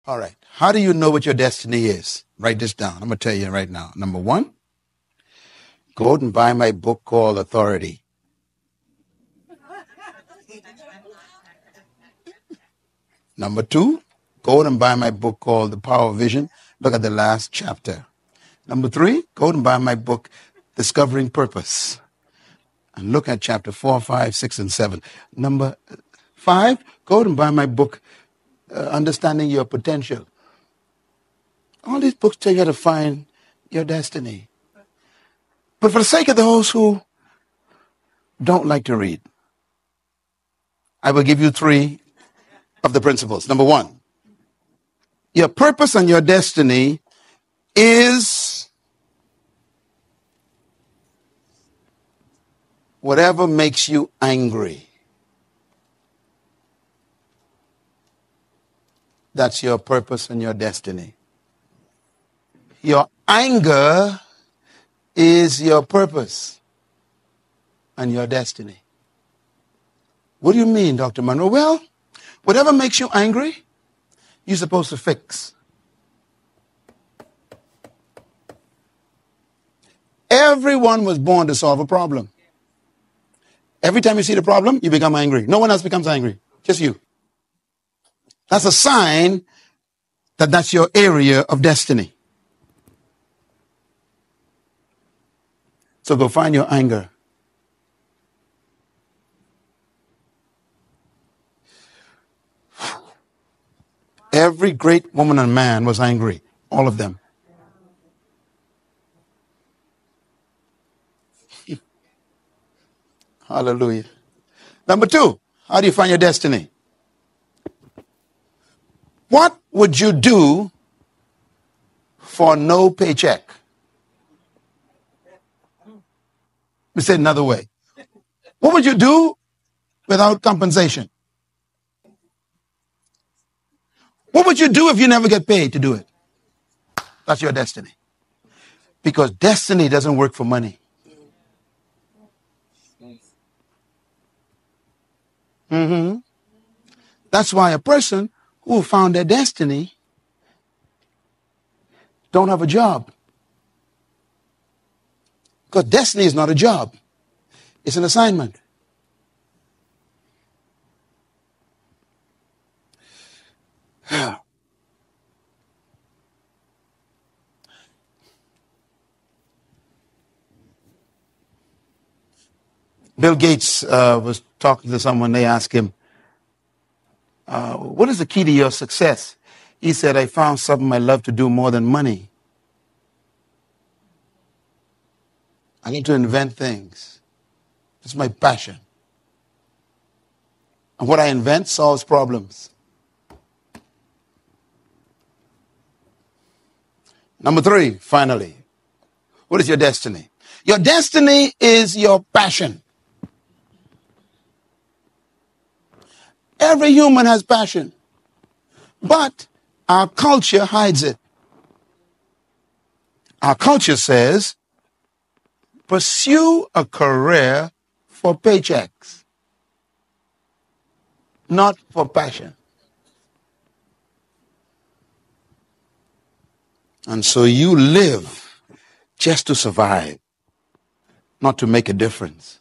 All right. How do you know what your destiny is? Write this down. I'm going to tell you right now. Number one, go out and buy my book called Authority. Number two, go out and buy my book called The Power of Vision. Look at the last chapter. Number three, go out and buy my book, Discovering Purpose. And look at chapter 4, 5, 6, and 7. Number 5, go out and buy my book, Understanding Your Potential. All these books tell you how to find your destiny. But for the sake of those who don't like to read, I will give you 3 of the principles. Number 1, your purpose and your destiny is whatever makes you angry. That's your purpose and your destiny. Your anger is your purpose and your destiny. What do you mean, Dr. Monroe? Well, whatever makes you angry, you're supposed to fix. Everyone was born to solve a problem. Every time you see the problem, you become angry. No one else becomes angry, just you. That's a sign that that's your area of destiny. So go find your anger. Every great woman and man was angry. All of them. Hallelujah. Number 2, how do you find your destiny? What would you do for no paycheck? Let me say it another way. What would you do without compensation? What would you do if you never get paid to do it? That's your destiny. Because destiny doesn't work for money. That's why a person who found their destiny don't have a job. Because destiny is not a job. It's an assignment. Bill Gates was talking to someone. They asked him, what is the key to your success? He said, I found something I love to do more than money. I need to invent things. It's my passion. And what I invent solves problems. Number 3, finally. What is your destiny? Your destiny is your passion. Every human has passion, but our culture hides it. Our culture says, pursue a career for paychecks, not for passion. And so you live just to survive, not to make a difference.